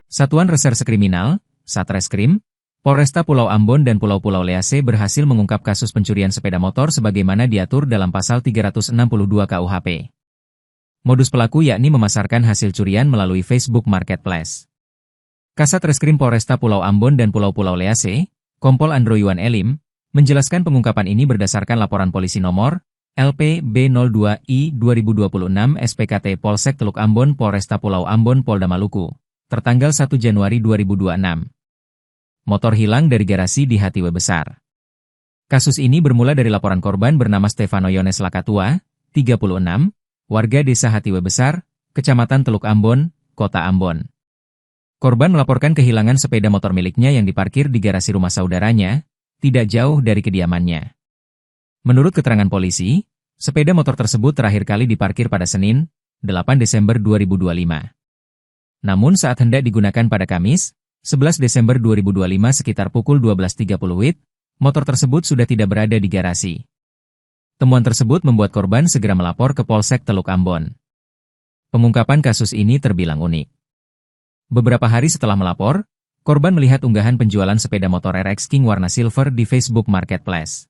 Satuan Reserse Kriminal, Satreskrim, Polresta Pulau Ambon dan Pulau-Pulau Lease berhasil mengungkap kasus pencurian sepeda motor sebagaimana diatur dalam pasal 362 KUHP. Modus pelaku yakni memasarkan hasil curian melalui Facebook Marketplace. Kasat Reskrim Polresta Pulau Ambon dan Pulau-Pulau Lease, Kompol Andro Yuan Elim, menjelaskan pengungkapan ini berdasarkan laporan polisi nomor LP-B02I 2026 SPKT Polsek Teluk Ambon Polresta Pulau Ambon Polda Maluku, tertanggal 1 Januari 2026. Motor hilang dari garasi di Hatiwe Besar. Kasus ini bermula dari laporan korban bernama Stefano Yones Lakatua, 36, warga desa Hatiwe Besar, Kecamatan Teluk Ambon, Kota Ambon. Korban melaporkan kehilangan sepeda motor miliknya yang diparkir di garasi rumah saudaranya, tidak jauh dari kediamannya. Menurut keterangan polisi, sepeda motor tersebut terakhir kali diparkir pada Senin, 8 Desember 2025. Namun saat hendak digunakan pada Kamis, 11 Desember 2025 sekitar pukul 12.30 WIB, motor tersebut sudah tidak berada di garasi. Temuan tersebut membuat korban segera melapor ke Polsek Teluk Ambon. Pengungkapan kasus ini terbilang unik. Beberapa hari setelah melapor, korban melihat unggahan penjualan sepeda motor RX King warna silver di Facebook Marketplace.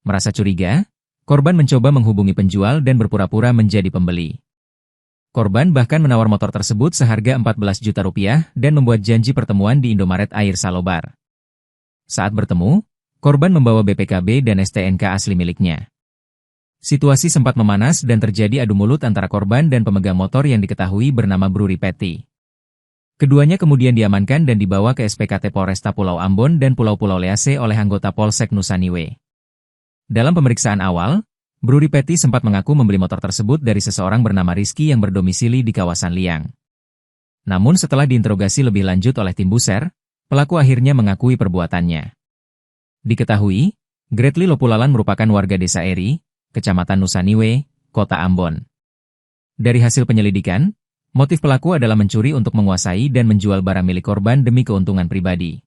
Merasa curiga, korban mencoba menghubungi penjual dan berpura-pura menjadi pembeli. Korban bahkan menawar motor tersebut seharga 14 juta rupiah dan membuat janji pertemuan di Indomaret Air Salobar. Saat bertemu, korban membawa BPKB dan STNK asli miliknya. Situasi sempat memanas dan terjadi adu mulut antara korban dan pemegang motor yang diketahui bernama Bru Ripeti. Keduanya kemudian diamankan dan dibawa ke SPKT Polresta Pulau Ambon dan Pulau-Pulau Lease oleh anggota Polsek Nusa Niwe. Dalam pemeriksaan awal, Bru Ripeti sempat mengaku membeli motor tersebut dari seseorang bernama Rizky yang berdomisili di kawasan Liang. Namun setelah diinterogasi lebih lanjut oleh tim Buser, pelaku akhirnya mengakui perbuatannya. Diketahui, Gretli Lopulalan merupakan warga desa Eri, Kecamatan Nusa Niwe, Kota Ambon. Dari hasil penyelidikan, motif pelaku adalah mencuri untuk menguasai dan menjual barang milik korban demi keuntungan pribadi.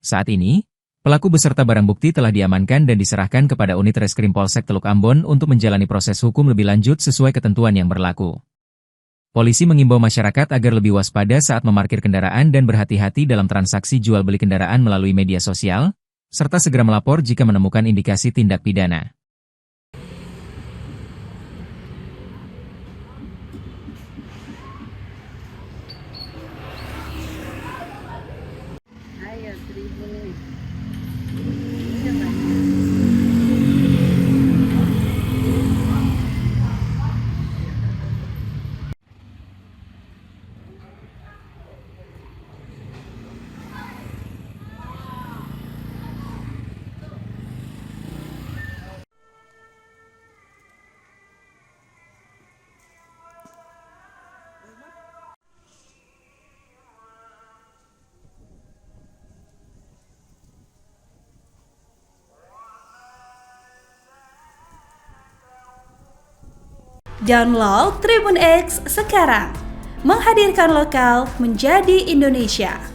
Saat ini, pelaku beserta barang bukti telah diamankan dan diserahkan kepada unit Reskrim Polsek Teluk Ambon untuk menjalani proses hukum lebih lanjut sesuai ketentuan yang berlaku. Polisi mengimbau masyarakat agar lebih waspada saat memarkir kendaraan dan berhati-hati dalam transaksi jual beli kendaraan melalui media sosial, serta segera melapor jika menemukan indikasi tindak pidana. Download Tribun X sekarang, menghadirkan lokal menjadi Indonesia.